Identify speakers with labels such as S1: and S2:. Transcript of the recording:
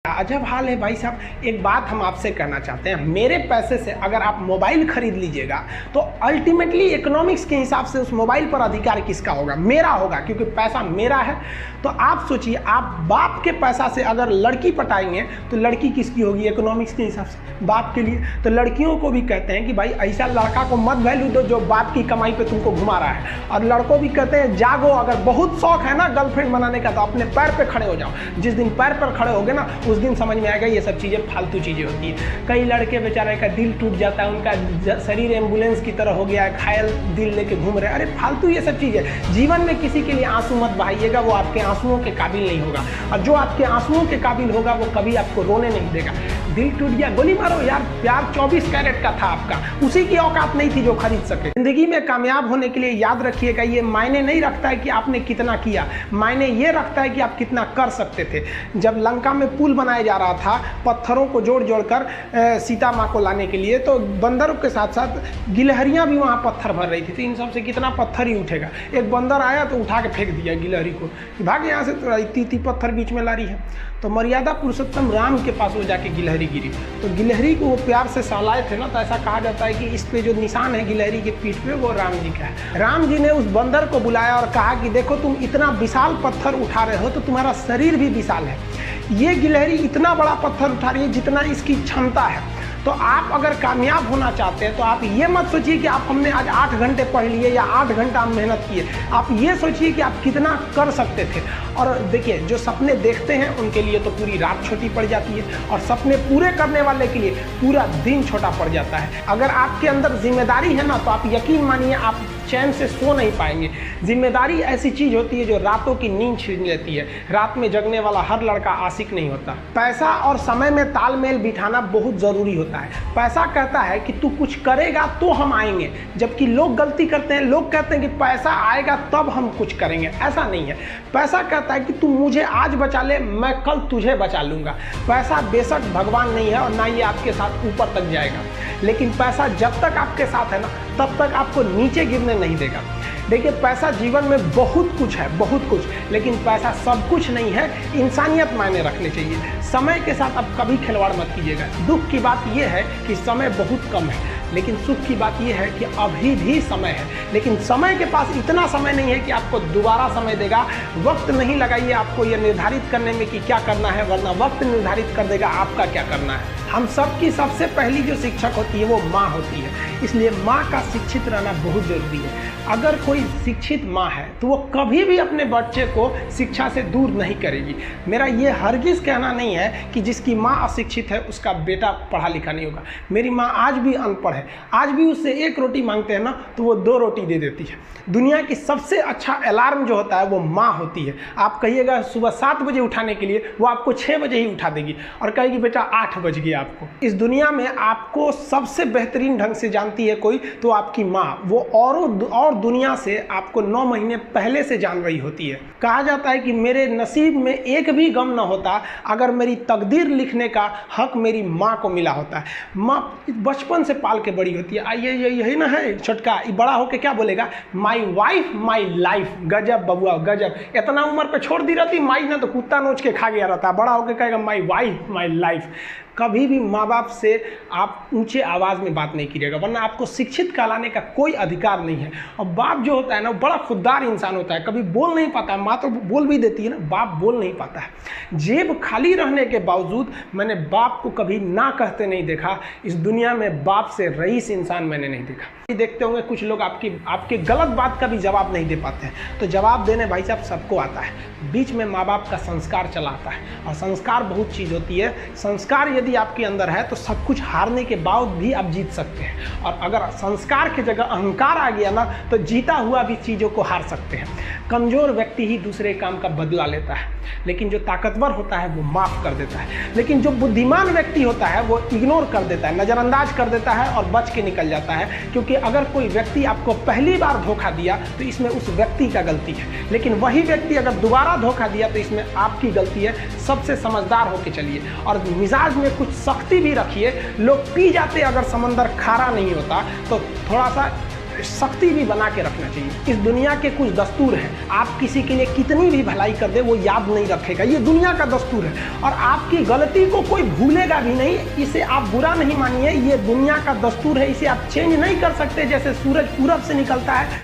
S1: अजब हाल है भाई साहब। एक बात हम आपसे कहना चाहते हैं, मेरे पैसे से अगर आप मोबाइल खरीद लीजिएगा तो अल्टीमेटली इकोनॉमिक्स के हिसाब से उस मोबाइल पर अधिकार किसका होगा? मेरा होगा, क्योंकि पैसा मेरा है। तो आप सोचिए, आप बाप के पैसा से अगर लड़की पटाएंगे तो लड़की किसकी होगी? इकोनॉमिक्स के हिसाब से बाप के लिए। तो लड़कियों को भी कहते हैं कि भाई ऐसा लड़का को मत वैल्यू दो जो बाप की कमाई पे तुमको घुमा रहा है। और लड़कों भी कहते हैं जागो, अगर बहुत शौक है ना गर्लफ्रेंड बनाने का तो अपने पैर पे खड़े हो जाओ। जिस दिन पैर पर खड़े होगे ना उस दिन समझ में आएगा ये सब चीज़ें फालतू चीज़ें होती है। कई लड़के बेचारे का दिल टूट जाता है, उनका शरीर एम्बुलेंस की तरह हो गया है, घायल दिल लेके घूम रहे हैं। अरे फालतू ये सब चीज़ें। जीवन में किसी के लिए आंसू मत बहाइएगा, वो आपके आंसुओं के काबिल नहीं होगा। और जो आपके आंसुओं के काबिल होगा वो कभी आपको रोने नहीं देगा। दिल टूट गया, गोली मारो यार, प्यार 24 कैरेट का था आपका, उसी की औकात नहीं थी जो खरीद सके। जिंदगी में कामयाब होने के लिए याद रखिएगा, ये मायने नहीं रखता है कि आपने कितना किया, मायने ये रखता है कि आप कितना कर सकते थे। जब लंका में पुल बनाया जा रहा था पत्थरों को जोड़ जोड़ कर सीता माँ को लाने के लिए, तो बंदरों के साथ साथ गिलहरियाँ भी वहाँ पत्थर भर रही थी। तो इन सब से कितना पत्थर ही उठेगा। एक बंदर आया तो उठा के फेंक दिया गिलहरी को, भाग यहाँ से, तो इतनी पत्थर बीच में ला रही है। तो मर्यादा पुरुषोत्तम राम के पास वो जाके गिलहरी गिरी, तो गिलहरी को वो प्यार से सहलाए थे ना, तो ऐसा कहा जाता है कि इस पे जो निशान है गिलहरी के पीठ पे वो राम जी का है। राम जी ने उस बंदर को बुलाया और कहा कि देखो तुम इतना विशाल पत्थर उठा रहे हो तो तुम्हारा शरीर भी विशाल है। ये गिलहरी इतना बड़ा पत्थर उठा रही है जितना इसकी क्षमता है। तो आप अगर कामयाब होना चाहते हैं तो आप ये मत सोचिए कि आप हमने आज 8 घंटे पढ़ लिए या 8 घंटा मेहनत किए। आप ये सोचिए कि आप कितना कर सकते थे। और देखिए, जो सपने देखते हैं उनके लिए तो पूरी रात छोटी पड़ जाती है, और सपने पूरे करने वाले के लिए पूरा दिन छोटा पड़ जाता है। अगर आपके अंदर जिम्मेदारी है ना तो आप यकीन मानिए आप चैन से सो नहीं पाएंगे। जिम्मेदारी ऐसी चीज़ होती है जो रातों की नींद छीन लेती है। रात में जगने वाला हर लड़का आशिक नहीं होता। पैसा और समय में तालमेल बिठाना बहुत ज़रूरी होता है। पैसा कहता है कि तू कुछ करेगा तो हम आएंगे, जबकि लोग गलती करते हैं। लोग कहते हैं कि पैसा आएगा तब हम कुछ करेंगे, ऐसा नहीं है। पैसा कहता है कि तू मुझे आज बचा ले, मैं कल तुझे बचा लूँगा। पैसा बेशक भगवान नहीं है और ना ये आपके साथ ऊपर तक जाएगा, लेकिन पैसा जब तक आपके साथ है ना तब तक आपको नीचे गिरने नहीं देगा। देखिए, पैसा जीवन में बहुत कुछ है, बहुत कुछ, लेकिन पैसा सब कुछ नहीं है। इंसानियत मायने रखने चाहिए। समय के साथ आप कभी खिलवाड़ मत कीजिएगा। दुख की बात यह है कि समय बहुत कम है, लेकिन सुख की बात यह है कि अभी भी समय है। लेकिन समय के पास इतना समय नहीं है कि आपको दोबारा समय देगा। वक्त नहीं लगाइए आपको यह निर्धारित करने में कि क्या करना है, वरना वक्त निर्धारित कर देगा आपका क्या करना है। हम सबकी सबसे पहली जो शिक्षक होती है वो माँ होती है, इसलिए माँ का शिक्षित रहना बहुत ज़रूरी है। अगर कोई शिक्षित माँ है तो वो कभी भी अपने बच्चे को शिक्षा से दूर नहीं करेगी। मेरा ये हरगिज़ कहना नहीं है कि जिसकी माँ अशिक्षित है उसका बेटा पढ़ा लिखा नहीं होगा। मेरी माँ आज भी अनपढ़ है, आज भी उससे 1 रोटी मांगते हैं ना तो वो 2 रोटी दे देती है। दुनिया की सबसे अच्छा अलार्म जो होता है वो माँ होती है। आप कहिएगा सुबह 7 बजे उठाने के लिए, वो आपको 6 बजे ही उठा देगी और कहेगी बेटा 8 बज गया आपको। इस दुनिया में आपको सबसे बेहतरीन ढंग से जानती है कोई तो आपकी माँ। वो और दुनिया से आपको 9 महीने पहले से जान रही होती है। कहा जाता है कि मेरे नसीब में एक भी गम ना होता अगर मेरी तकदीर लिखने का हक मेरी माँ को मिला होता है। माँ बचपन से पाल के बड़ी होती है। आइए यही ना है छोटका, बड़ा होके क्या बोलेगा? My wife my life. गजब बबुआ गजब। इतना उम्र पे छोड़ दी रहती माई ना तो कुत्ता नोच के खा गया रहता। बड़ा होके कहेगा माई वाइफ माई लाइफ। कभी भी माँ बाप से आप ऊंचे आवाज़ में बात नहीं कीजिएगा, वरना आपको शिक्षित कहलाने का कोई अधिकार नहीं है। और बाप जो होता है ना बड़ा खुददार इंसान होता है, कभी बोल नहीं पाता है। माँ तो बोल भी देती है ना, बाप बोल नहीं पाता है। जेब खाली रहने के बावजूद मैंने बाप को कभी ना कहते नहीं देखा। इस दुनिया में बाप से रईस इंसान मैंने नहीं देखा। देखते होंगे कुछ लोग आपके गलत बात का भी जवाब नहीं दे पाते हैं। तो जवाब देने भाई साहब सबको आता है, बीच में माँ बाप का संस्कार चला आता है। और संस्कार बहुत चीज़ होती है। संस्कार यदि आपके अंदर है तो सब कुछ हारने के बाद भी आप जीत सकते हैं। और अगर संस्कार की जगह अहंकार आ गया ना तो जीता हुआ भी चीज़ों को हार सकते हैं। कमज़ोर व्यक्ति ही दूसरे काम का बदला लेता है, लेकिन जो ताकतवर होता है वो माफ़ कर देता है। लेकिन जो बुद्धिमान व्यक्ति होता है वो इग्नोर कर देता है, नज़रअंदाज कर देता है और बच के निकल जाता है। क्योंकि अगर कोई व्यक्ति आपको पहली बार धोखा दिया तो इसमें उस व्यक्ति का गलती है, लेकिन वही व्यक्ति अगर दोबारा धोखा दिया तो इसमें आपकी गलती है। सबसे समझदार होके चलिए और मिजाज में कुछ सख्ती भी रखिए। लोग पी जाते अगर समंदर खारा नहीं होता तो थोड़ा सा शक्ति भी बना के रखना चाहिए। इस दुनिया के कुछ दस्तूर हैं, आप किसी के लिए कितनी भी भलाई कर दे वो याद नहीं रखेगा, ये दुनिया का दस्तूर है। और आपकी गलती को कोई भूलेगा भी नहीं, इसे आप बुरा नहीं मानिए, ये दुनिया का दस्तूर है, इसे आप चेंज नहीं कर सकते। जैसे सूरज पूरब से निकलता है